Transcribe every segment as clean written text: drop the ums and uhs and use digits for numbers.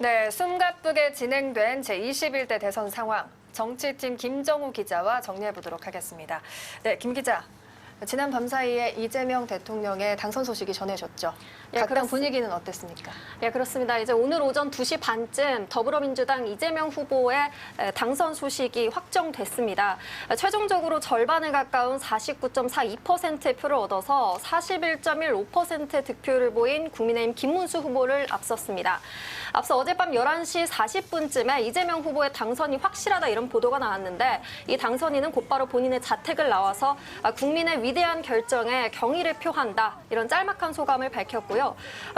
네, 숨가쁘게 진행된 제21대 대선 상황, 정치팀 김정우 기자와 정리해보도록 하겠습니다. 네, 김 기자. 지난 밤 사이에 이재명 대통령의 당선 소식이 전해졌죠. 각 당 분위기는 어땠습니까? 예, 그렇습니다. 이제 오늘 오전 2시 반쯤 더불어민주당 이재명 후보의 당선 소식이 확정됐습니다. 최종적으로 절반에 가까운 49.42%의 표를 얻어서 41.15%의 득표를 보인 국민의힘 김문수 후보를 앞섰습니다. 앞서 어젯밤 11시 40분쯤에 이재명 후보의 당선이 확실하다 이런 보도가 나왔는데 이 당선인은 곧바로 본인의 자택을 나와서 국민의 위대한 결정에 경의를 표한다 이런 짤막한 소감을 밝혔고요.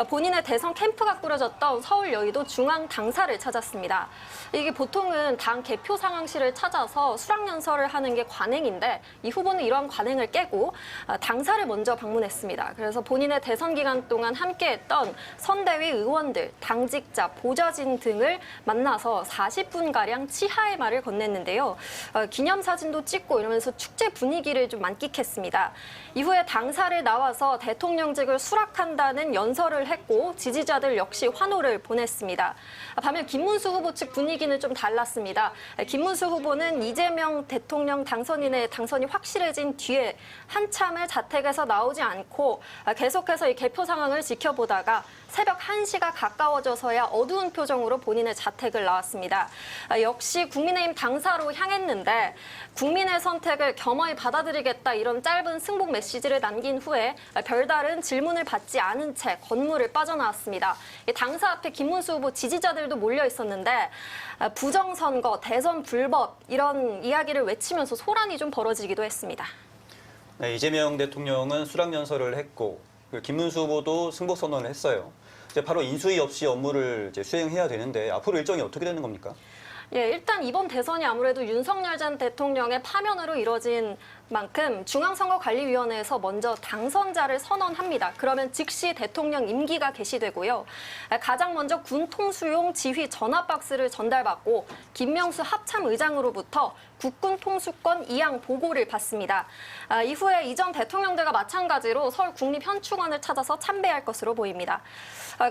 본인의 대선 캠프가 꾸려졌던 서울 여의도 중앙 당사를 찾았습니다. 이게 보통은 당 개표 상황실을 찾아서 수락연설을 하는 게 관행인데 이 후보는 이러한 관행을 깨고 당사를 먼저 방문했습니다. 그래서 본인의 대선 기간 동안 함께했던 선대위 의원들, 당직자, 보좌진 등을 만나서 40분가량 치하의 말을 건넸는데요. 기념사진도 찍고 이러면서 축제 분위기를 좀 만끽했습니다. 이후에 당사를 나와서 대통령직을 수락한다는 연설을 했고 지지자들 역시 환호를 보냈습니다. 반면 김문수 후보 측 분위기는 좀 달랐습니다. 김문수 후보는 이재명 대통령 당선인의 당선이 확실해진 뒤에 한참을 자택에서 나오지 않고 계속해서 이 개표 상황을 지켜보다가 새벽 1시가 가까워져서야 어두운 표정으로 본인의 자택을 나왔습니다. 역시 국민의힘 당사로 향했는데 국민의 선택을 겸허히 받아들이겠다 이런 짧은 승복 메시지를 남긴 후에 별다른 질문을 받지 않은 채 건물을 빠져나왔습니다. 당사 앞에 김문수 후보 지지자들도 몰려 있었는데 부정선거, 대선 불법 이런 이야기를 외치면서 소란이 좀 벌어지기도 했습니다. 네, 이재명 대통령은 수락연설을 했고 김문수 후보도 승복 선언을 했어요. 이제 바로 인수위 없이 업무를 이제 수행해야 되는데 앞으로 일정이 어떻게 되는 겁니까? 예, 일단 이번 대선이 아무래도 윤석열 전 대통령의 파면으로 이뤄진 만큼 중앙선거관리위원회에서 먼저 당선자를 선언합니다. 그러면 즉시 대통령 임기가 개시되고요. 가장 먼저 군 통수용 지휘 전화 박스를 전달받고 김명수 합참의장으로부터 국군 통수권 이양 보고를 받습니다. 이후에 이전 대통령들과 마찬가지로 서울 국립현충원을 찾아서 참배할 것으로 보입니다.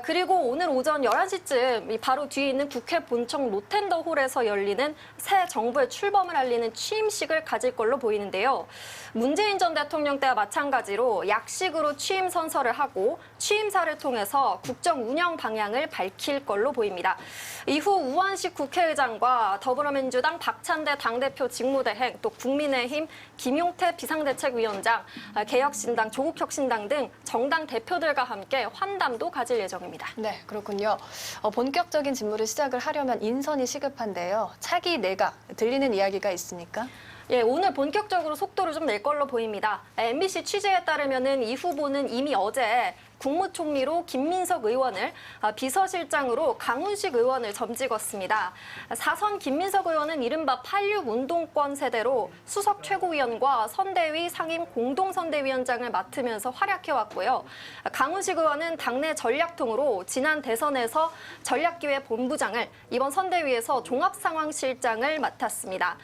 그리고 오늘 오전 11시쯤 바로 뒤에 있는 국회 본청 로텐더홀에서 열리는 새 정부의 출범을 알리는 취임식을 가질 걸로 보이는데요. 문재인 전 대통령 때와 마찬가지로 약식으로 취임 선서를 하고 취임사를 통해서 국정 운영 방향을 밝힐 걸로 보입니다. 이후 우한식 국회의장과 더불어민주당 박찬대 당대표 직무대행, 또 국민의힘 김용태 비상대책위원장, 개혁신당, 조국혁신당 등 정당 대표들과 함께 환담도 가질 예정입니다. 네, 그렇군요. 본격적인 직무를 시작을 하려면 인선이 시급한데요. 차기 내각 들리는 이야기가 있습니까? 예, 오늘 본격적으로 속도를 좀 낼 걸로 보입니다. MBC 취재에 따르면은 이 후보는 이미 어제 국무총리로 김민석 의원을, 비서실장으로 강훈식 의원을 점찍었습니다. 사선 김민석 의원은 이른바 86 운동권 세대로 수석 최고위원과 선대위 상임 공동선대위원장을 맡으면서 활약해왔고요. 강훈식 의원은 당내 전략통으로 지난 대선에서 전략기획 본부장을, 이번 선대위에서 종합상황실장을 맡았습니다.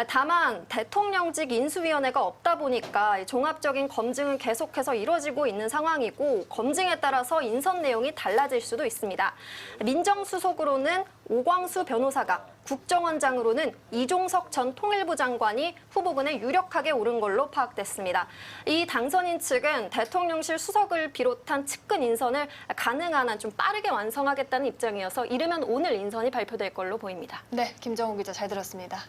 다만 대통령직 인수위원회가 없다 보니까 종합적인 검증은 계속해서 이뤄지고 있는 상황이고 검증에 따라서 인선 내용이 달라질 수도 있습니다. 민정수석으로는 오광수 변호사가, 국정원장으로는 이종석 전 통일부 장관이 후보군에 유력하게 오른 걸로 파악됐습니다. 이 당선인 측은 대통령실 수석을 비롯한 측근 인선을 가능한 한 좀 빠르게 완성하겠다는 입장이어서 이르면 오늘 인선이 발표될 걸로 보입니다. 네, 김정우 기자 잘 들었습니다.